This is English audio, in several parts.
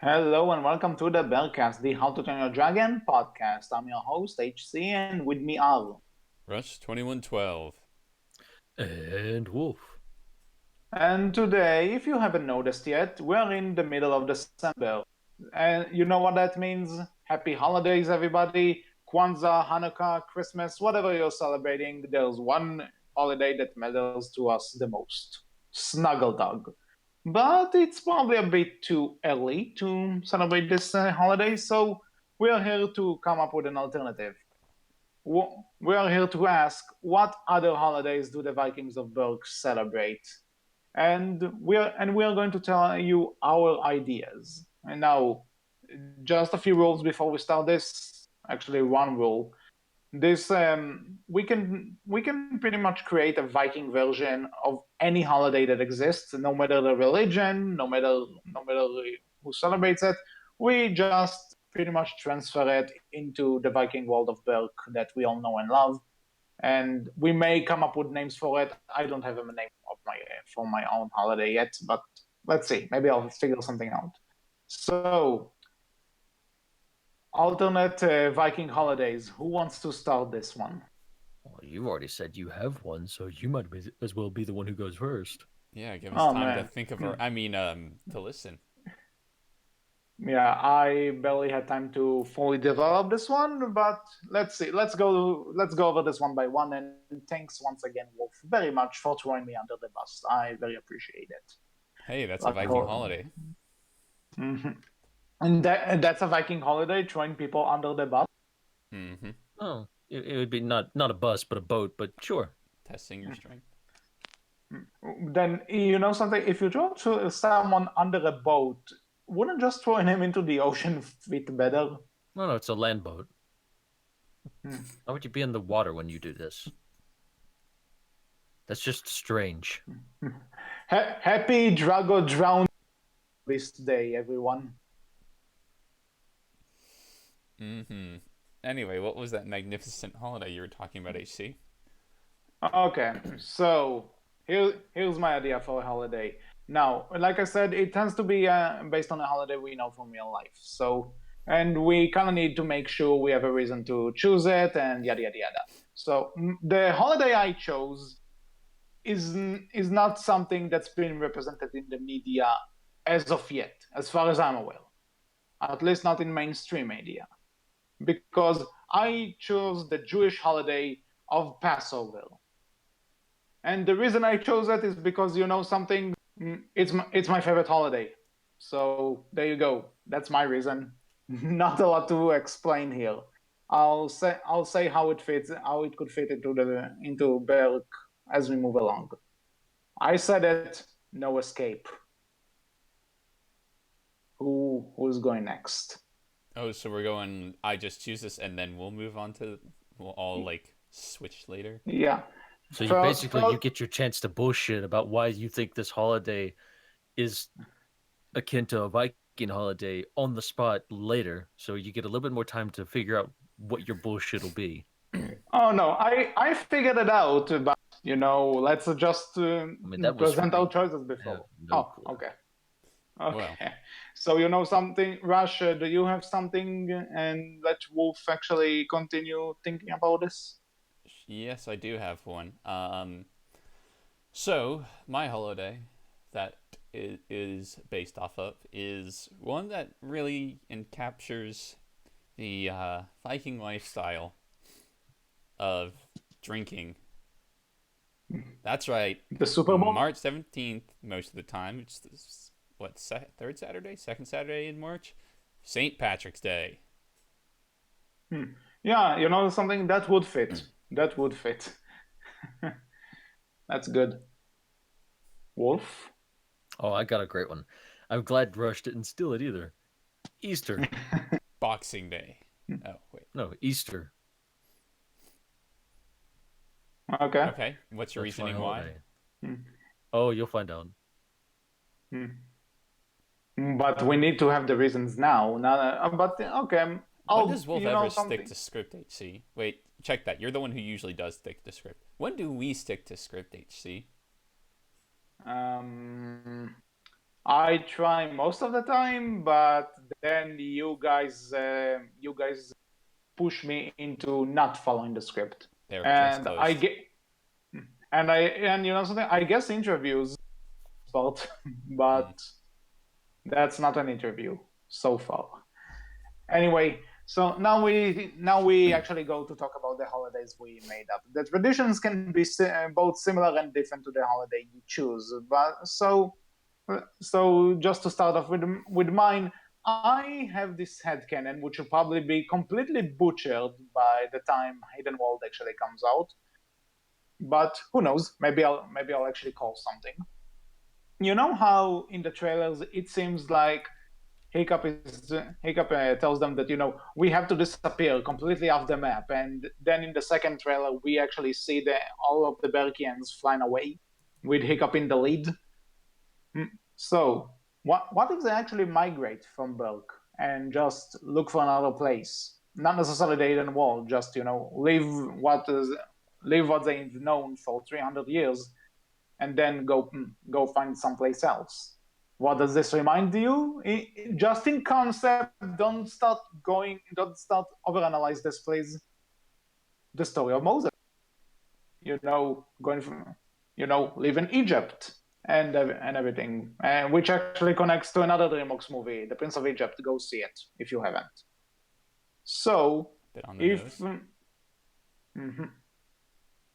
Hello and welcome to the Berkcast, the How to Train Your Dragon podcast. I'm your host, HC, and with me Al. Rush 2112. And Wolf. And today, if you haven't noticed yet, we're in the middle of December. And you know what that means? Happy holidays, everybody. Kwanzaa, Hanukkah, Christmas, whatever you're celebrating, there's one holiday that matters to us the most: Snuggle Dog. But it's probably a bit too early to celebrate this holiday, so we're here to come up with an alternative. We are here to ask, what other holidays do the Vikings of Berk celebrate? And we are going to tell you our ideas. And now, just a few rules before we start this. Actually, one rule. This we can pretty much create a Viking version of any holiday that exists, no matter the religion, no matter who celebrates it. We just pretty much transfer it into the Viking world of Berk that we all know and love, and we may come up with names for it. I don't have a name of my for my own holiday yet, but let's see. Maybe I'll figure something out. So, alternate Viking holidays. Who wants to start this one? Well, you've already said you have one, so you might as well be the one who goes first. Yeah, give us Oh time to man. think of to listen. Yeah, I barely had time to fully develop this one, but let's see. Let's go over this one by one, and thanks once again, Wolf, very much for throwing me under the bus. I very appreciate it. Hey, that's a Like Viking holiday. Mhm. And that's a Viking holiday, throwing people under the bus. Mm-hmm. Oh, it would be not a bus, but a boat, but sure. Testing your strength. Then you know something. If you throw someone under a boat, wouldn't just throwing him into the ocean fit better? No, it's a land boat. Hmm. How would you be in the water when you do this? That's just strange. Happy Drago Drown this day, everyone. Mm-hmm. Anyway, what was that magnificent holiday you were talking about, HC? Okay, so here's my idea for a holiday. Now, like I said, it tends to be based on a holiday we know from real life. So, and we kind of need to make sure we have a reason to choose it, and yada yada yada. So, the holiday I chose is not something that's been represented in the media as of yet, as far as I'm aware. At least not in mainstream media, because I chose the Jewish holiday of Passover. And the reason I chose it is because you know something, it's my favorite holiday. So there you go. That's my reason. Not a lot to explain here. I'll say how it could fit into Berk as we move along. I said it. No escape. Who's going next? Oh, so we're going. I just choose this, and then we'll move on to. We'll all like switch later. Yeah. So you For, basically for, you get your chance to bullshit about why you think this holiday is akin to a Viking holiday on the spot later. So you get a little bit more time to figure out what your bullshit will be. oh no, I figured it out, but let's just I mean, that was for present our me. choices I have before. no Oh, clue. okay. Well, Okay. So you know something, Rush, do you have something? And let Wolf actually continue thinking about this. yes, I do have one. So my holiday that is based off of is one that really captures the Viking lifestyle of drinking. That's right. The Super Bowl? March 17th, most of the time. It's this, what, third Saturday? Second Saturday in March? St. Patrick's Day. Hmm. Yeah, you know something that would fit. That would fit. That's good. Wolf? Oh, I got a great one. I'm glad Rush didn't steal it either. Easter. Boxing Day. Oh, wait. No, Easter. Okay. Okay. What's your That's my reasoning why? holiday. Hmm. Oh, you'll find out. But we need to have the reasons now. But okay, When does Wolf you ever know stick something. to script, HC? Wait, check that. You're the one who usually does stick to script. When do we stick to script, HC? Um, I try most of the time, but then you guys push me into not following the script, Berkcast and I host. get and you know something. I guess interviews, but Mm. but that's not an interview so far. Anyway, so now we actually go to talk about the holidays we made up. The traditions can be both similar and different to the holiday you choose. But so just to start off with mine, I have this headcanon which will probably be completely butchered by the time Hidden World actually comes out. But who knows? Maybe I'll actually call something. You know how in the trailers it seems like Hiccup tells them that we have to disappear completely off the map, and then in the second trailer we actually see all of the Berkians flying away, with Hiccup in the lead. So what if they actually migrate from Berk and just look for another place? Not necessarily the Eden Wall, just leave what they've known for 300 years and then go find someplace else. What does this remind you? Just in concept, don't start overanalyze this, please. The story of Moses, going from, leaving Egypt and everything, which actually connects to another DreamWorks movie, The Prince of Egypt. Go see it if you haven't. So, Bit on the if nose. mhm.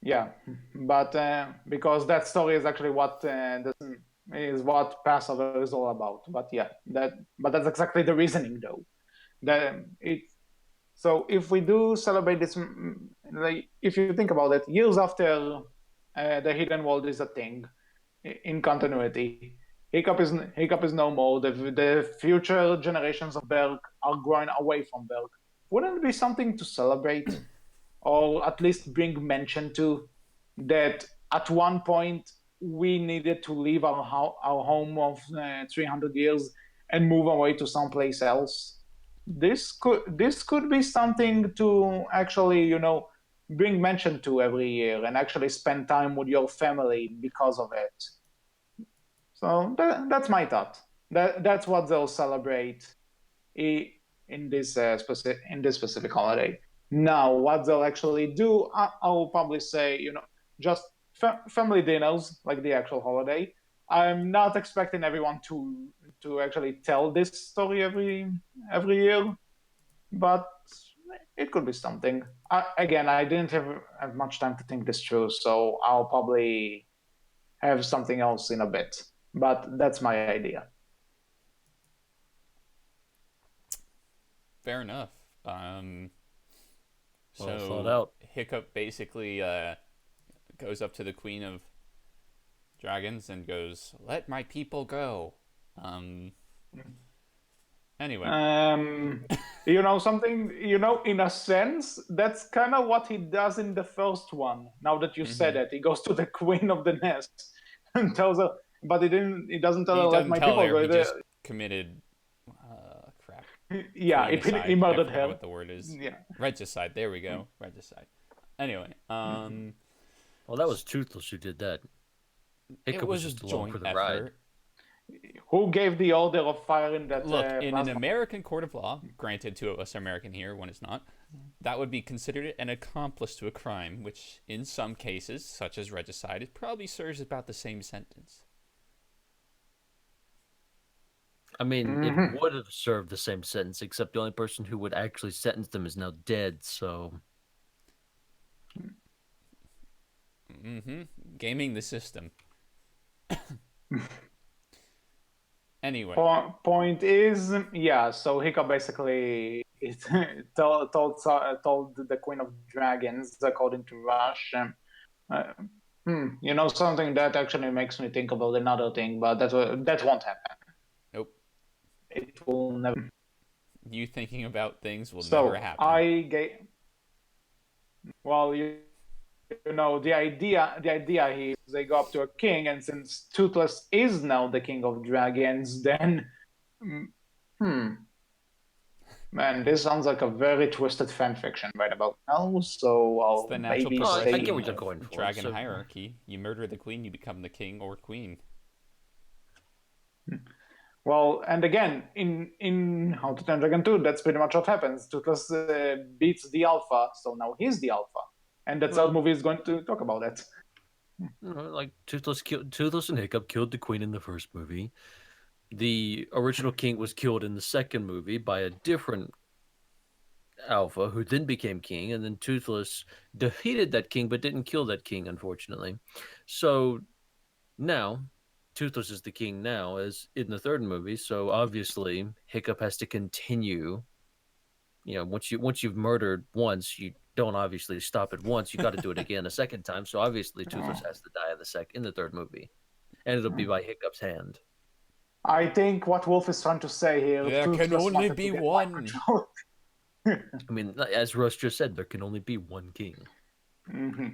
Yeah, but because that story is actually what Passover is all about. But yeah, that's exactly the reasoning, though. That it So if we do celebrate this, like if you think about it, years after the Hidden World is a thing in continuity, Hiccup is no more. The future generations of Berk are growing away from Berk. Wouldn't it be something to celebrate? Or at least bring mention to that at one point we needed to leave our home of 300 years and move away to someplace else. This could be something to actually bring mention to every year and actually spend time with your family because of it. So that's my thought. That's what they'll celebrate in this specific holiday. Now, what they'll actually do, I'll probably say, just family dinners like the actual holiday. I'm not expecting everyone to actually tell this story every year, but it could be something. Again, I didn't have much time to think this through, so I'll probably have something else in a bit. But that's my idea. Fair enough. Well thought So out. Hiccup basically goes up to the Queen of Dragons and goes, "Let my people go." Um. Anyway. Um, something, in a sense, that's kind of what he does in the first one. Now that you said Hmm. it, he goes to the queen of the nest and tells her, but he doesn't tell her, He let doesn't my tell people her. He go. just committed. Crap. Yeah, he Queenicide. I murdered forgot her. what the word is. Yeah. Regicide. There we go. Regicide. Anyway. Well, that was Toothless who did that. It Hiccup was was a just along for joint the ride. effort. Who gave the order of firing that Look, in an plasma? American court of law, granted two of us are American here, one is not, that would be considered an accomplice to a crime, which in some cases, such as regicide, it probably serves about the same sentence. I mean, it Mhm. would have served the same sentence, except the only person who would actually sentence them is now dead, so. Mm-hmm. Gaming the system. Anyway. Point is, yeah. So Hiccup basically told the Queen of Dragons, according to Rush. Uh, something that actually makes me think about another thing, but that won't happen. Nope. It will never. You thinking about things will never So happen. I gave. Well, the idea here is they go up to a king, and since Toothless is now the king of dragons, then, mm, hmm, man, this sounds like a very twisted fan fiction right about now. So It's I'll the natural maybe No, I get progression what say, you're of going for. dragon So, hierarchy. You murder the queen, you become the king or queen. Well, and again, in How to Train Dragon 2, that's pretty much what happens. Toothless beats the Alpha, so now he's the Alpha, and the third movie is going to talk about that. Like Toothless and Hiccup killed the queen in the first movie. The original king was killed in the second movie by a different Alpha who then became king, and then Toothless defeated that king but didn't kill that king, unfortunately. So now Toothless is the king now, as in the third movie. So obviously Hiccup has to continue. Once you've murdered once, you don't obviously stop at once. You got to do it again a second time. So obviously Toothless has to die in the third movie, and it'll be by Hiccup's hand. I think what Wolf is trying to say here. There can only be one. I mean, as Russ just said, there can only be one king. Mm-hmm.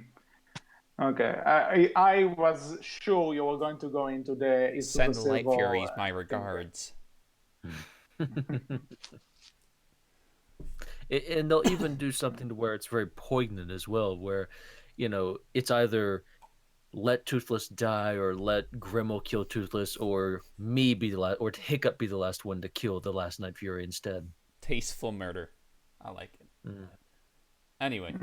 Okay, I was sure you were going to go into the Send Light Furies my regards. And they'll even do something to where it's very poignant as well, where it's either let Toothless die or let Grimmel kill Toothless, or me be the last, or Hiccup be the last one to kill the last Night Fury instead. Tasteful murder. I like it. Anyway.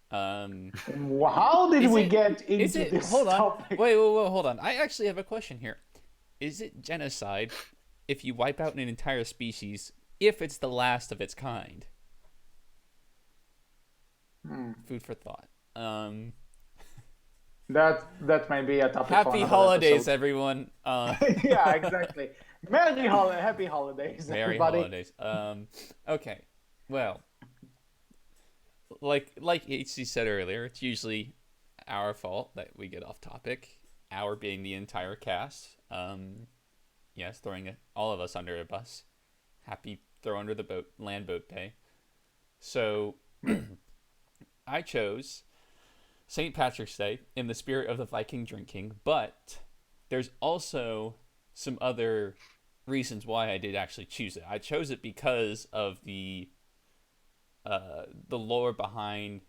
How did we get into this topic? Wait, hold on. I actually have a question here. Is it genocide if you wipe out an entire species if it's the last of its kind? Food for thought. That may be a topic. Happy holidays, everyone. Yeah, exactly. Happy holidays, everybody. Merry holidays. Okay. Well, like HC said earlier, it's usually our fault that we get off topic. Our being the entire cast. Yes, throwing all of us under a bus. Happy throw under the boat, land boat day. So I chose St. Patrick's Day in the spirit of the Viking drinking, but there's also some other reasons why I did actually choose it. I chose it because of the lore behind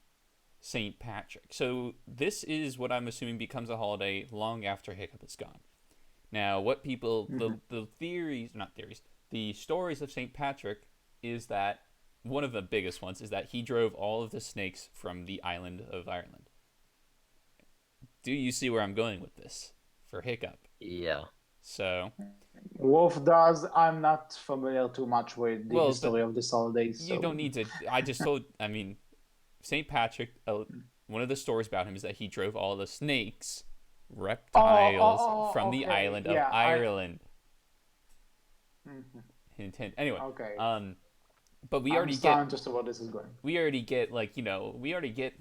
St. Patrick. So this is what I'm assuming becomes a holiday long after Hiccup is gone. Now, what people, the stories of St. Patrick is that one of the biggest ones is that he drove all of the snakes from the island of Ireland. Do you see where I'm going with this for Hiccup? Yeah. So Wolf does. I'm not familiar too much with the history of this holiday. So. You don't need to. St. Patrick, one of the stories about him is that he drove all the snakes, reptiles from the island of Ireland. Hint, hint. Anyway. Okay. But we already get just where this is going. We already get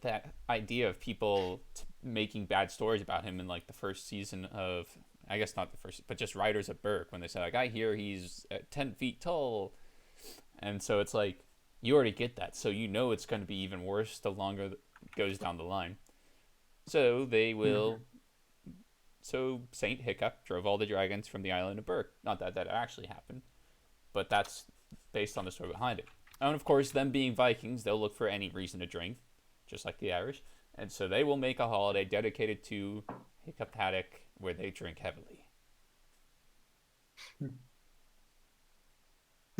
that idea of people making bad stories about him in like the first season of, I guess not the first, but just writers of Berk, when they say like, I hear he's 10 feet tall, and so it's like you already get that, so it's going to be even worse the longer it goes down the line. So they will. So Saint Hiccup drove all the dragons from the island of Berk. Not that actually happened, but that's based on the story behind it. And of course, them being Vikings, they'll look for any reason to drink, just like the Irish. And so they will make a holiday dedicated to Hiccup Haddock where they drink heavily.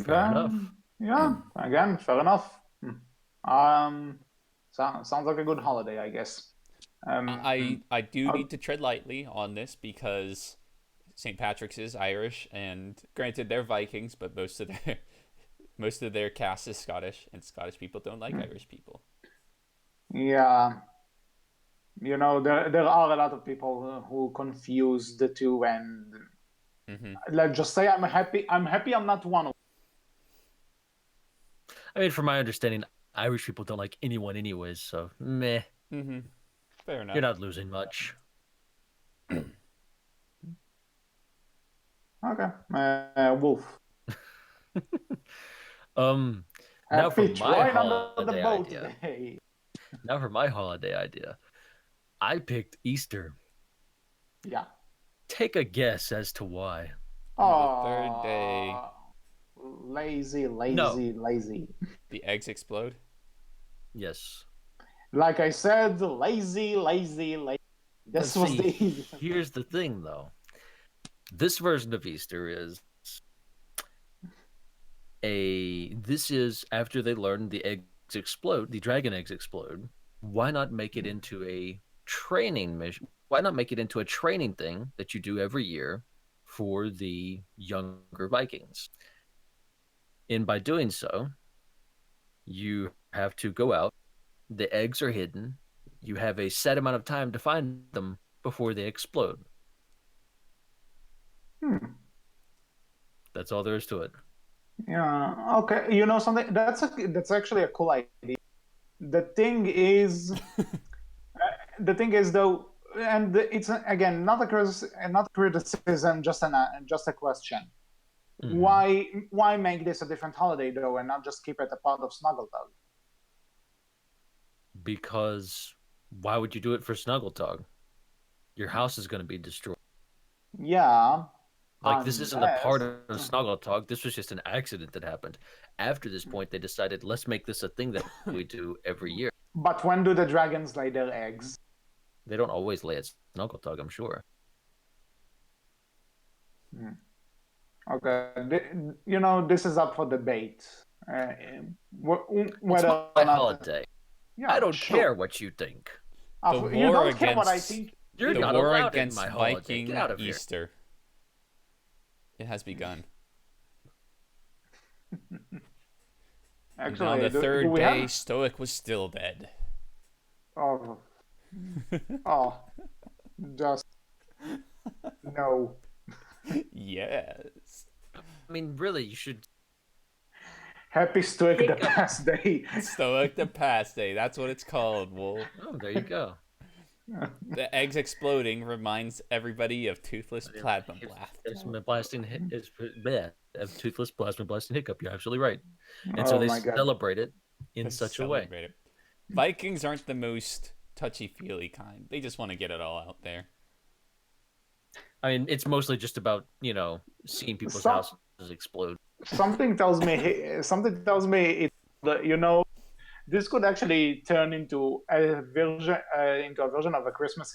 Fair enough. Yeah, again, fair enough. Sounds like a good holiday, I guess. I do need to tread lightly on this because St. Patrick's is Irish, and granted they're Vikings, but most of their cast is Scottish, and Scottish people don't like Irish people. Yeah, there are a lot of people who confuse the two, and let's just say I'm happy I'm not one of them. I mean, from my understanding, Irish people don't like anyone anyways, so meh. Fair enough. You're not losing much. Okay, Wolf. Now for my holiday idea. Now for my holiday idea. I picked Easter. Yeah. Take a guess as to why. The third day. Lazy. The eggs explode? Yes. Like I said, lazy. This was the easy. Here's the thing, though. This version of Easter is this is after they learn the eggs explode, the dragon eggs explode. Why not make it into a training mission? Why not make it into a training thing that you do every year for the younger Vikings? And by doing so, you have to go out. The eggs are hidden. You have a set amount of time to find them before they explode. That's all there is to it. Yeah. Okay. You know something? That's actually a cool idea. The thing is, though, and it's again not a criticism, just a question. Why make this a different holiday though, and not just keep it a part of Snuggletug? Because why would you do it for Snuggletug? Your house is going to be destroyed. Yeah. Like, this isn't a part of Snuggletug. This was just an accident that happened. After this point, they decided, let's make this a thing that we do every year. But when do the dragons lay their eggs? They don't always lay at Snuggletug, I'm sure. Okay. You know, this is up for debate. It's Whether my holiday. Yeah, I don't care what you think. You don't care what I think. You're the not war allowed against in my holiday. Viking Get out of Easter. It has begun. Actually, on the third day, have... Stoick was still dead. Oh, just no. Yes. I mean, really, you should. Happy Stoick the past day. Stoick the past day. That's what it's called, Wolf. Oh, there you go. The eggs exploding reminds everybody of Toothless Plasma Blast. Of Toothless Plasma Blast and Hiccup. You're absolutely right. And so they celebrate it in such a way. Vikings aren't the most touchy-feely kind. They just want to get it all out there. I mean, it's mostly just about, seeing people's houses explode. Something tells me it, this could actually turn into a version of a Christmas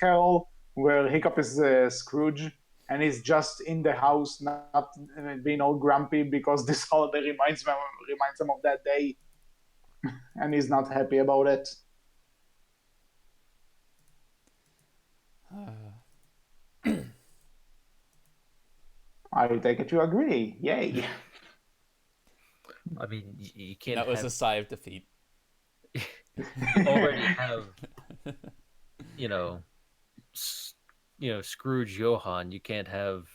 Carol where Hiccup is Scrooge and he's just in the house, not being all grumpy because this holiday reminds him of that day, and he's not happy about it. I take it you agree. Yay. I mean, you can't. That was a sigh of defeat. You already have, Scrooge Johann. You can't have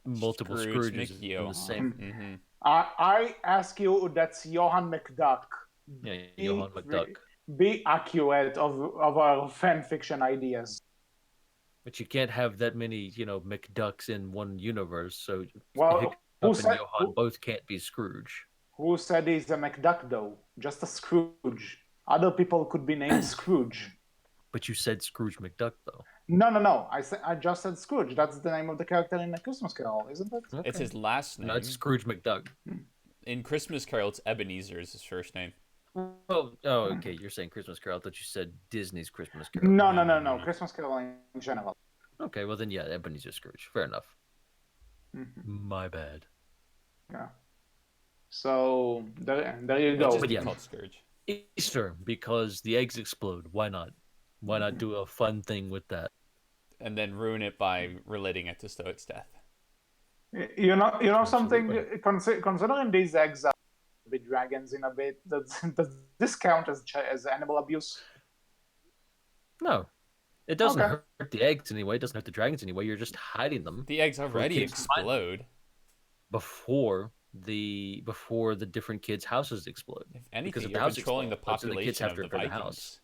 multiple Scrooges in the same. Mm-hmm. I ask you, that's Johann McDuck. Yeah, Johann McDuck. Be accurate of our fan fiction ideas. But you can't have that many, McDucks in one universe. So Hiccup and Johann both can't be Scrooge. Who said he's a McDuck, though? Just a Scrooge. Other people could be named Scrooge. But you said Scrooge McDuck, though. No. I just said Scrooge. That's the name of the character in A Christmas Carol, isn't it? Okay. It's his last name. No, it's Scrooge McDuck. In Christmas Carol, it's Ebenezer is his first name. Oh, okay. You're saying Christmas Carol. I thought you said Disney's Christmas Carol. No. Christmas Carol in general. Okay, well then, yeah, Ebenezer Scrooge. Fair enough. Mm-hmm. My bad. Yeah. So there you go. But yeah, called Scourge. Easter, because the eggs explode. Why not? Why not do a fun thing with that? And then ruin it by relating it to Stoick's death. You know something. Considering these eggs are big dragons in a bit, does this count as animal abuse? No, it doesn't hurt the eggs anyway. It doesn't hurt the dragons anyway. You're just hiding them. The eggs already explode before the different kids' houses explode. If anything, you're controlling the population of the Vikings.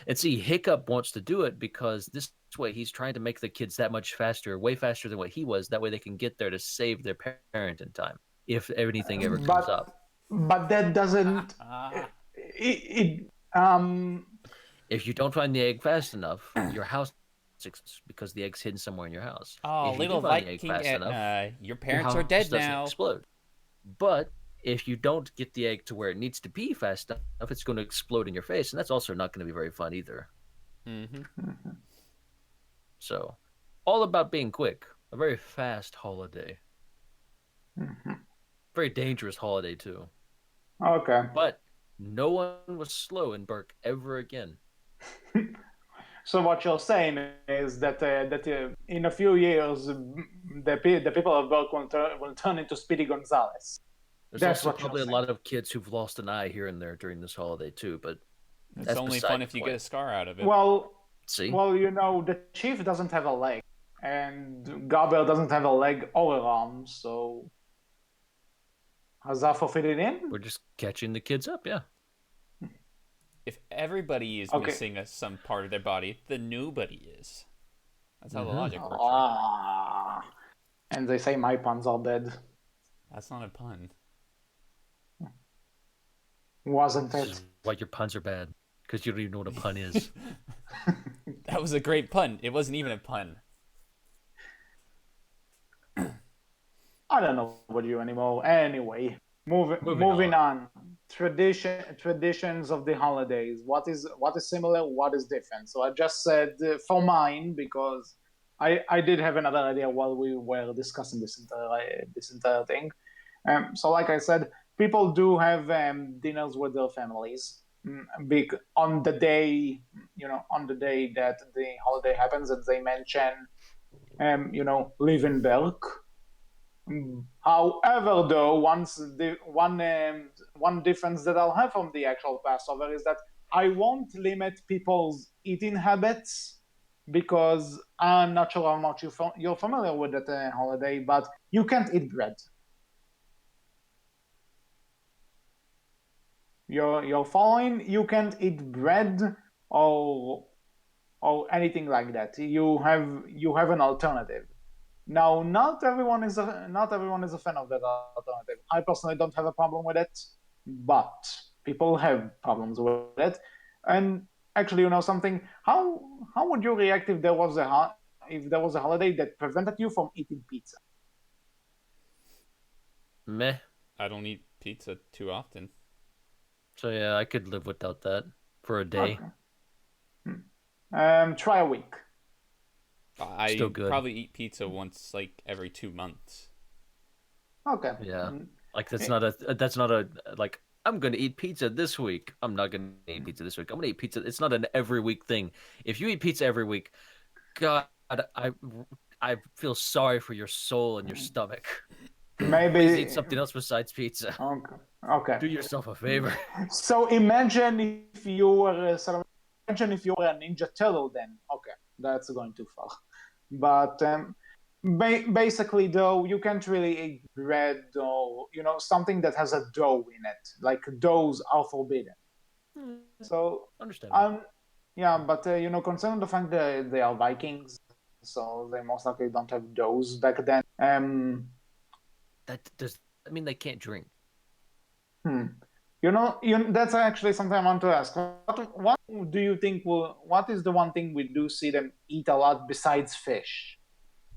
And see, Hiccup wants to do it because this way he's trying to make the kids that much faster, way faster than what he was. That way they can get there to save their parent in time, if anything ever comes up. But that doesn't. If you don't find the egg fast enough, your house because the egg's hidden somewhere in your house. Oh, little Viking! Your parents are dead now. Explode. But if you don't get the egg to where it needs to be fast enough, it's going to explode in your face, and that's also not going to be very fun either. Mm-hmm. So, all about being quick. A very fast holiday. Mm-hmm. very dangerous holiday too. Okay. But no one was slow in Berk ever again. So what you're saying is that in a few years the people of Burke will turn into Speedy Gonzales. There's That's also what you're probably a saying. lot of kids who've lost an eye here and there during this holiday too, but It's that's only beside fun the if you get a point. scar out of it. Well, See? the chief doesn't have a leg, and Gabriel doesn't have a leg or an arm, so Hazafo fit it in. We're just catching the kids up, yeah. If everybody is Okay. missing some part of their body, then nobody is. That's how the Mhm. logic works, right? Ah, and they say my puns are dead. That's not a pun. Wasn't This it? is why your puns are bad, because you don't even know what a pun is. That was a great pun. It wasn't even a pun. I don't know what you anymore. Anyway, moving on. on. Traditions of the holidays. What is similar? What is different? So I just said for mine because I did have another idea while we were discussing this entire thing. So like I said, people do have dinners with their families. Big on the day, on the day that the holiday happens, and they mention, live in Berk. However, though, one difference that I'll have from the actual Passover is that I won't limit people's eating habits because I'm not sure how much you're familiar with that holiday, but you can't eat bread. You're following? You can't eat bread or anything like that. You have an alternative. Now, not everyone is a fan of that alternative. I personally don't have a problem with it, but people have problems with it. And actually, you know something? How would you react if if there was a holiday that prevented you from eating pizza? Meh. I don't eat pizza too often. So yeah, I could live without that for a day. Okay. Try a week. Still I good. probably eat pizza once like every 2 months. Okay. Yeah. Mm, Like that's eh, not a like I'm gonna eat pizza this week. I'm not gonna eat pizza this week. I'm gonna eat pizza. It's not an every week thing. If you eat pizza every week, God, I feel sorry for your soul and your stomach. Please eat Maybe. something else besides pizza. Okay. Okay. Do yourself a favor. So imagine if you were imagine if you were a Ninja Turtle. Then okay, that's going too far. But basically, though, you can't really eat bread or something that has a dough in it. Like doughs are forbidden. So Understandable. yeah, but considering the fact that they are Vikings, so they most likely don't have doughs back then. That does that mean they can't drink? Hmm. That's actually something I want to ask. What do you think what is the one thing we do see them eat a lot besides fish?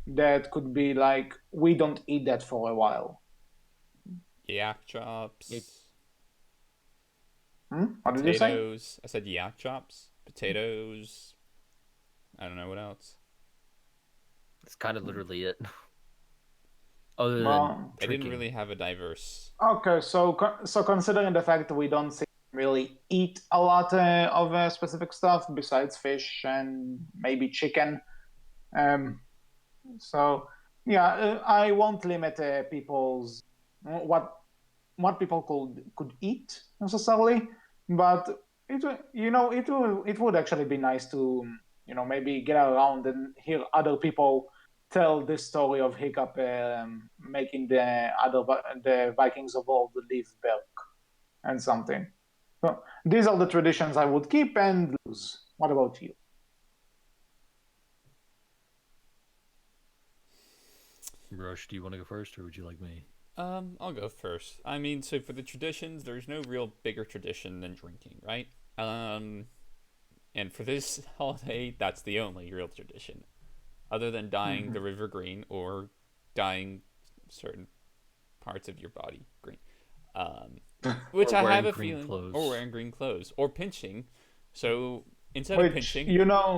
That could be like, we don't eat that for a while. Yak It, chops, What did you say? potatoes. I said yak chops, potatoes. I don't know what else. it's kind of literally it. Other than Well, I didn't drinking. really have a diverse. okay, so considering the fact that we don't see them really eat a lot of specific stuff besides fish and maybe chicken, um, so yeah, I won't limit people's what people could eat necessarily, but it would actually be nice to maybe get around and hear other people tell this story of Hiccup making the Vikings of old leave Berk and something. So these are the traditions I would keep and lose. What about you? Rush, do you want to go first, or would you like me? I'll go first. I mean, so for the traditions, there's no real bigger tradition than drinking, right? And for this holiday, that's the only real tradition, other than dyeing Mm-hmm. the river green or dyeing certain parts of your body green. Which Or I have wearing a green feeling, or clothes? wearing green clothes, or pinching. So instead of Which pinching,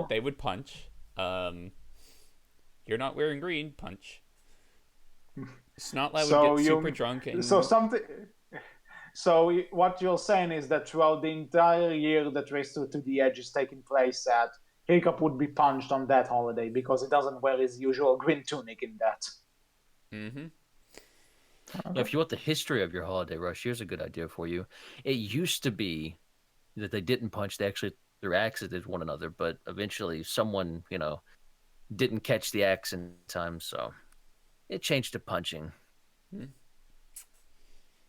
they would punch. You're not wearing green, punch. Snotlad would So get super you, drunk so and something. So what you're saying is that throughout the entire year that Race to the Edge is taking place at, Hiccup would be punched on that holiday because he doesn't wear his usual green tunic in that. mm-hmm. Yeah, if you want the history of your holiday rush, here's a good idea for you. It used to be that they didn't punch; they actually threw axes at one another. But eventually, someone didn't catch the axe in time, so it changed to punching. Hmm.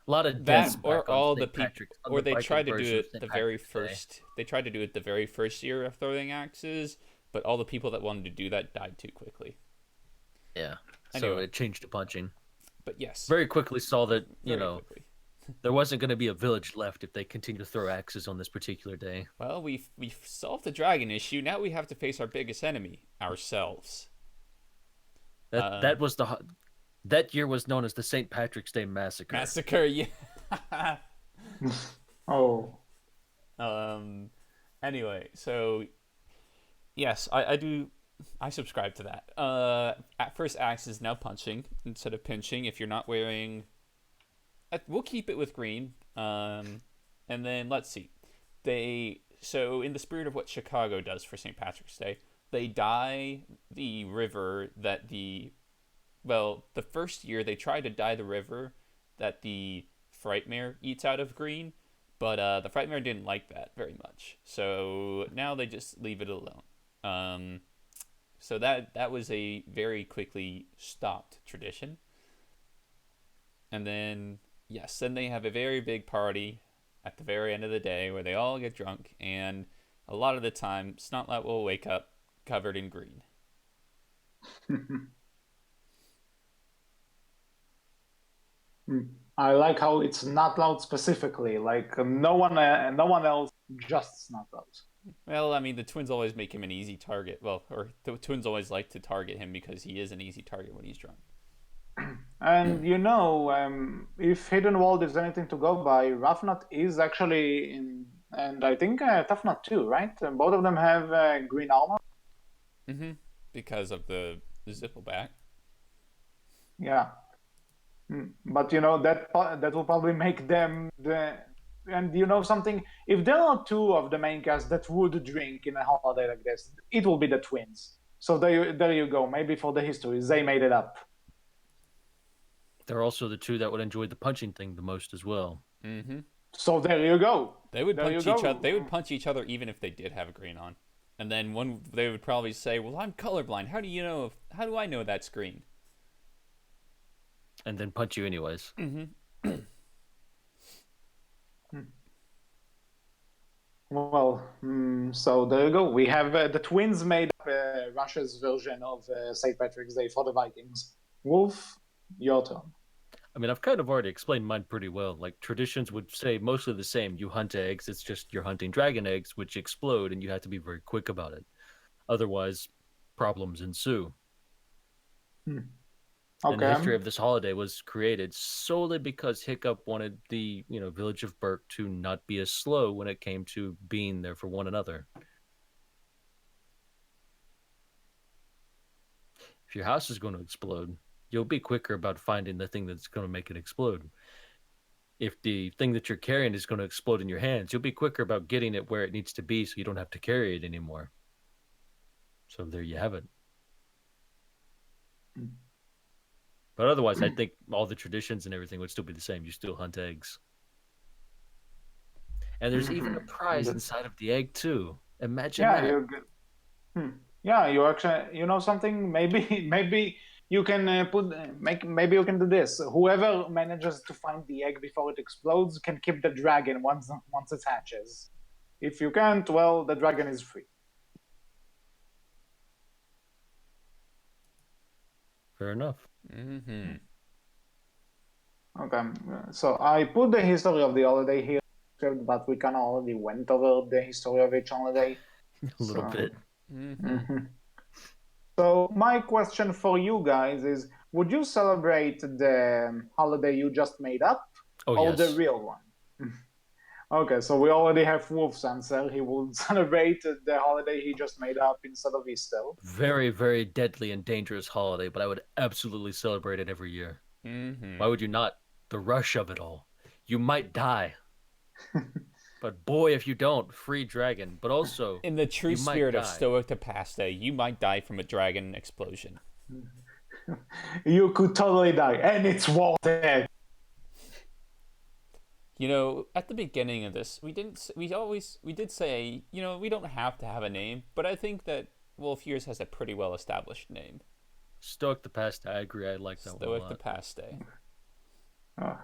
A lot of deaths That back or on all the St. people, Patrick's on or the they Viking tried to do version of it St. the very Patrick's Day. first. They tried to do it the very first year of throwing axes, but all the people that wanted to do that died too quickly. Yeah, so Anyway, it changed to punching. but yes, Very quickly saw that very quickly. there wasn't going to be a village left if they continued to throw axes on this particular day. Well, we've solved the dragon issue. Now we have to face our biggest enemy, ourselves. That was that year was known as the St. Patrick's Day Massacre. Massacre. Yeah. Oh. Anyway, so yes, I do. I subscribe to that. At first, axes now punching instead of pinching. If you're not wearing, we'll keep it with green. And then let's see. So in the spirit of what Chicago does for St. Patrick's Day, they dye the river that the first year they tried to dye the river that the Frightmare eats out of green, but the Frightmare didn't like that very much. So now they just leave it alone. So that was a very quickly stopped tradition. And then yes, then they have a very big party at the very end of the day where they all get drunk, and a lot of the time Snotlout will wake up covered in green. I like how it's not loud specifically. Like no one else, just not loud. Well, I mean, the twins always make him an easy target. Well, or the twins always like to target him because he is an easy target when he's drunk. And if Hidden World is anything to go by, Rafnut is actually in, and I think Tough Nut too, right? Both of them have green armor. Mm-hmm. Because of the Zippleback. Yeah. But that will probably make them the. And something, if there are two of the main cast that would drink in a holiday like this, it will be the twins. So there you go. Maybe for the history, they made it up. They're also the two that would enjoy the punching thing the most as well. Mm-hmm. So there you go. They would There punch you each go. other. They would punch each other even if they did have green on. And then they would probably say, "Well, I'm colorblind. How do I know that's green?" And then punch you anyways. Mm-hmm. Well, so there you go. We have the twins made up Russia's version of St. Patrick's Day for the Vikings. Wolf, your turn. I mean, I've kind of already explained mine pretty well. Like, traditions would say mostly the same. You hunt eggs, it's just you're hunting dragon eggs, which explode, and you have to be very quick about it. Otherwise, problems ensue. And the history of this holiday was created solely because Hiccup wanted the village of Berk to not be as slow when it came to being there for one another. If your house is going to explode, you'll be quicker about finding the thing that's going to make it explode. If the thing that you're carrying is going to explode in your hands, you'll be quicker about getting it where it needs to be so you don't have to carry it anymore. So there you have it. But otherwise, I think all the traditions and everything would still be the same. You still hunt eggs. And there's even a prize inside of the egg, too. Imagine that. You're good. Yeah, you actually, something? Maybe you can maybe you can do this. Whoever manages to find the egg before it explodes can keep the dragon once it hatches. If you can't, well, the dragon is free. Fair enough. Mm-hmm. Okay, so I put the history of the holiday here, but we kind of already went over the history of each holiday. A little bit. Mm-hmm. So my question for you guys is, would you celebrate the holiday you just made up or yes. the real one? Okay, so we already have Wolf's answer. He would celebrate the holiday he just made up instead of Easter. Very, very deadly and dangerous holiday, but I would absolutely celebrate it every year. Why would you not? The rush of it all. You might die, but boy, if you don't, free dragon. But also, In the true you might spirit of die. Stoic to Pasta, you might die from a dragon explosion. You could totally die, and it's worth it. You know, at the beginning of this, we did say, you know, we don't have to have a name, but I think that Wolf Years has a pretty well established name. Stoic the past. I agree. I like that one a Stoic the lot. Paste. Oh,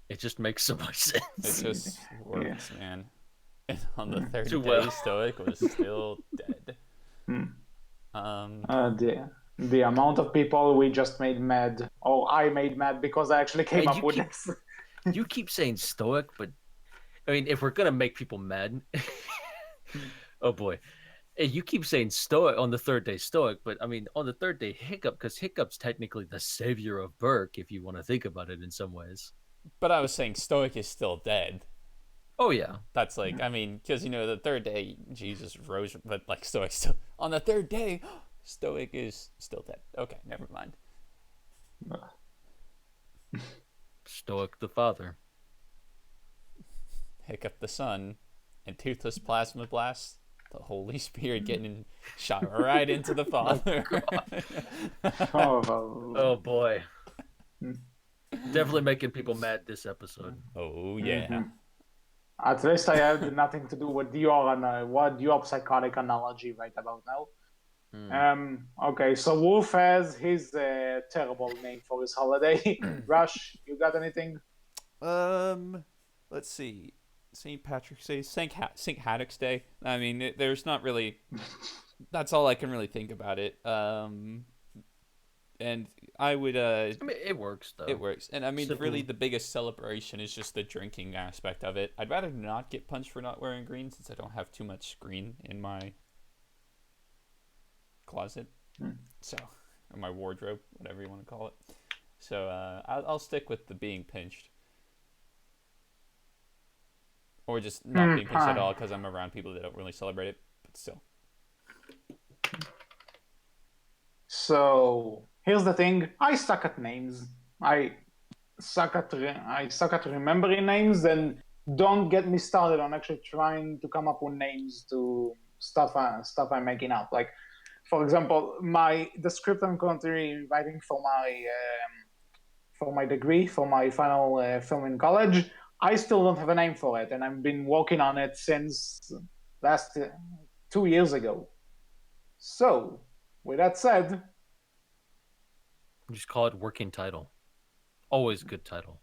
It just makes so much It sense. just works, man. And on the third Too day, well. Stoic was still dead. hmm. Um, The amount of people we just made mad, or I made mad because I actually came And up you with keep this. you keep saying Stoic, but I mean, if we're gonna make people mad, oh boy, you keep saying Stoic on the third day Stoic, but I mean on the third day Hiccup, because Hiccup's technically the savior of Berk, if you want to think about it in some ways. but I was saying Stoic is still dead. Oh yeah, That's like, I mean, because, you know, the third day, Jesus rose, but like Stoic still, on the third day, Stoic is still dead. Okay, never mind. Stoic the father. Hiccup the Son, and Toothless Plasma Blast, the Holy Spirit getting shot right into the Father. Oh boy, definitely making people mad this episode. Oh, yeah. At least I had nothing to do with your psychotic analogy right about now. Okay, so Wolf has his terrible name for his holiday. Rush, you got anything? Let's see. St. Patrick's Day, St. Haddock's Day. I mean, there's not really. That's all I can really think about it. And I would. I mean, it works though. It works, and I mean, Simple. really, the biggest celebration is just the drinking aspect of it. I'd rather not get punched for not wearing green, since I don't have too much green in my closet, so, or my wardrobe, whatever you want to call it. So I'll stick with the being pinched. Or just not being pinched at all because I'm around people that don't really celebrate it, but still. So here's the thing: I suck at names. I suck at remembering names, and don't get me started on actually trying to come up with names to stuff I'm making up. Like, for example, the script I'm currently writing for my degree, for my final film in college, I still don't have a name for it, and I've been working on it since last 2 years ago. So, with that said, Just call it working title. Always good title.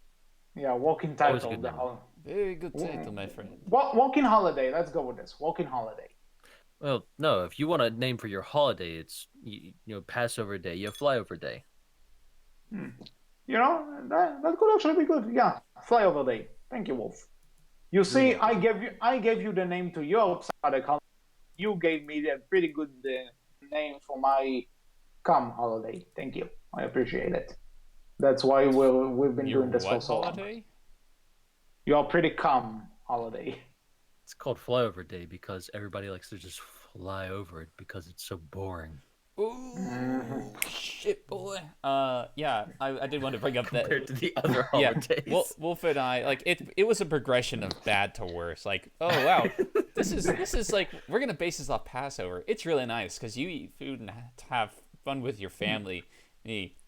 yeah, walking Always a title. good name. Very good title, my friend. Walking holiday. Let's go with this. Walking holiday. Well, no, if you want a name for your holiday, it's Passover Day, you have Flyover Day. You know, that could actually be good. Yeah, flyover day. Thank you, Wolf. You see, I gave you the name to your psychotic holiday. You gave me a pretty good name for my calm holiday. Thank you. I appreciate it. That's why we've been Your doing this for what so long. holiday? Your pretty calm holiday. It's called Flyover Day because everybody likes to just fly over it because it's so boring. Ooh, shit, boy. Yeah, I did want to bring up Compared that. to the other Yeah, holidays. Wolf and I, like, it was a progression of bad to worse. Like, oh wow, this is like, we're gonna base this off Passover. It's really nice because you eat food and have fun with your family.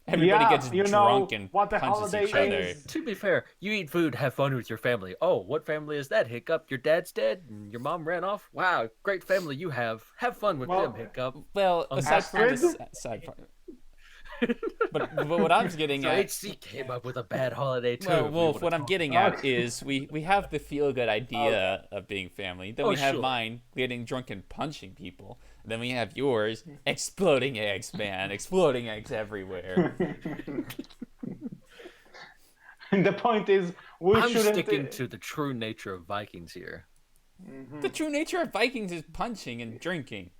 Everybody gets drunk and what the punches holiday each other. is. To be fair, you eat food, have fun with your family. Oh, what family is that, Hiccup? Your dad's dead and your mom ran off? Wow, great family you have. Have fun with them, Hiccup. Well, aside from this side part. But what I'm getting So at, HC came up with a bad holiday too. well, if we Wolf, wanna what I'm talk getting about at is we have the feel good idea of being family. Then Oh, we have sure. mine getting drunk and punching people. Then we have yours exploding eggs, man, exploding eggs everywhere. The point is, we I'm shouldn't. sticking to the true nature of Vikings here. The true nature of Vikings is punching and drinking.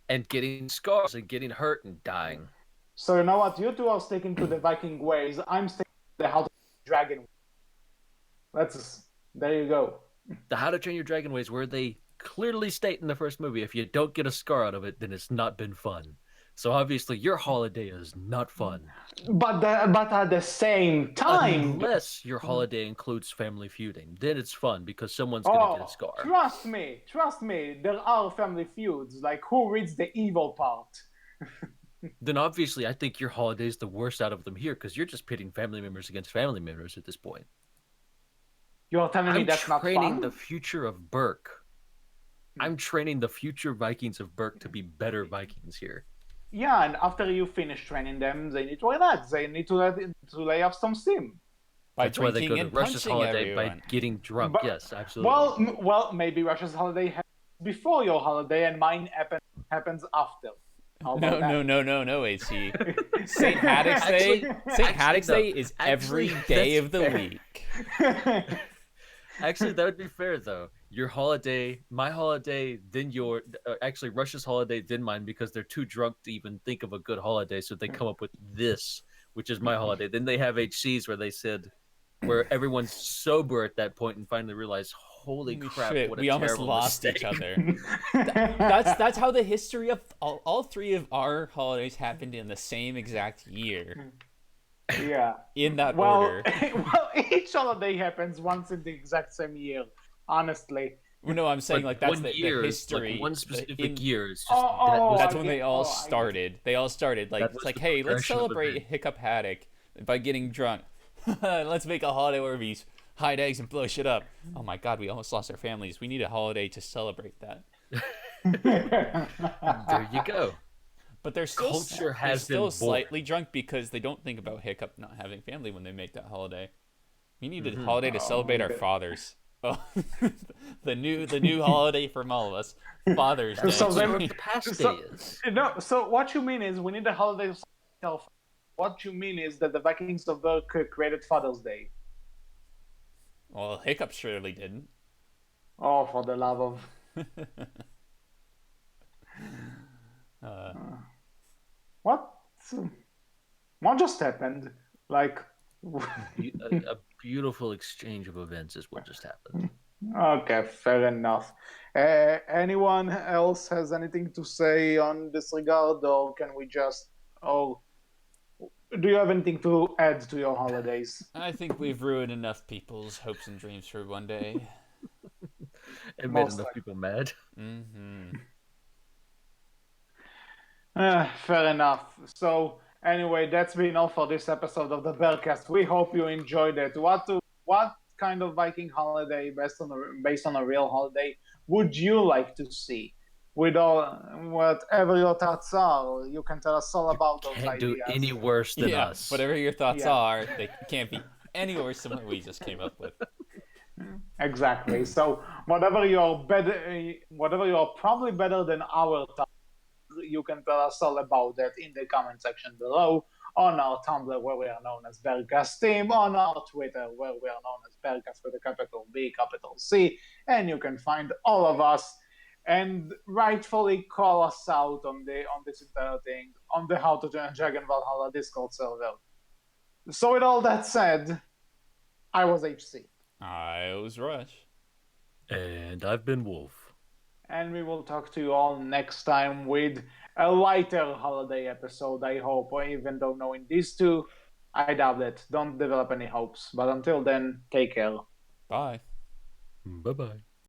And getting scars and getting hurt and dying. So you know what? You two are sticking to the Viking ways. I'm sticking to the How to Dragon. There you go. The How to Train Your Dragon ways, where they clearly state in the first movie, if you don't get a scar out of it, then it's not been fun. So obviously your holiday is not fun. But at the same time, Unless your holiday includes family feuding. Then it's fun because someone's gonna get a oh, scar. trust me, there are family feuds. Like, who reads the evil part? Then obviously I think your holiday is the worst out of them here because you're just pitting family members against family members at this point. You're telling me I'm that's not training fun? the future of Berk. I'm training the future Vikings of Berk to be better Vikings here. Yeah, and after you finish training them, they need to relax. They need to lay off some steam. By That's why they drinking go to and Russia's punching holiday everyone. by getting drunk. But, Yes, absolutely. well, maybe Russia's holiday happens before your holiday, and mine happens after. How about No, AC. St. Haddock's Day. St. Haddock's Day is every day of the week. Actually, that would be fair though. Your holiday, my holiday, then your actually Russia's holiday, then mine, because they're too drunk to even think of a good holiday, so they come up with this, which is my holiday. Then they have HCs where everyone's sober at that point and finally realize, holy crap, shit, what a we almost terrible lost mistake. each other. That's how the history of all three of our holidays happened in the same exact year. Yeah. In that Well, order. well, each holiday happens once in the exact same year. Honestly. Well, no, I'm saying But like that's one the year is, history. like one specific in- year is just That's I when get- they all I get- started. They all started like That it's was like, the hey, let's progression of celebrate events. Hiccup Haddock by getting drunk. Let's make a holiday where we hide eggs and blow shit up. Oh my god, we almost lost our families. We need a holiday to celebrate that. There you go. But they're still Culture has still been born. slightly drunk because they don't think about Hiccup not having family when they make that holiday. We need a holiday to celebrate our fathers. Oh, the new holiday from all of us, Father's Day. So then- What the past so- day is. No, so what you mean is we need a holiday to celebrate. What you mean is that the Vikings of Berk created Father's Day. Well, Hiccup surely didn't. Oh, for the love of... What? What just happened? Like... A beautiful exchange of events is what just happened. Okay, fair enough. Anyone else has anything to say on this regard, or can we just... Oh, do you have anything to add to your holidays? I think we've ruined enough people's hopes and dreams for one day. It made Most enough likely. people mad. Mm-hmm. Fair enough. So anyway, that's been all for this episode of the Berkcast. We hope you enjoyed it. What kind of Viking holiday based on a real holiday would you like to see? With all whatever your thoughts are, you can tell us all about those Can't ideas. do any worse than Yeah, us. whatever your thoughts Yeah. are, they can't be any worse than what we just came up with. Exactly. So whatever you're probably better than our thoughts, you can tell us all about that in the comment section below, on our Tumblr where we are known as Berkcast Team, on our Twitter where we are known as Berkcast with a capital B, capital C, and you can find all of us and rightfully call us out on this entire thing on the How to Join Dragon Valhalla Discord server. So with all that said, I was HC. I was Rush. And I've been Wolf. And we will talk to you all next time with a lighter holiday episode, I hope. Even though knowing these two, I doubt it. Don't develop any hopes. But until then, take care. Bye. Bye-bye.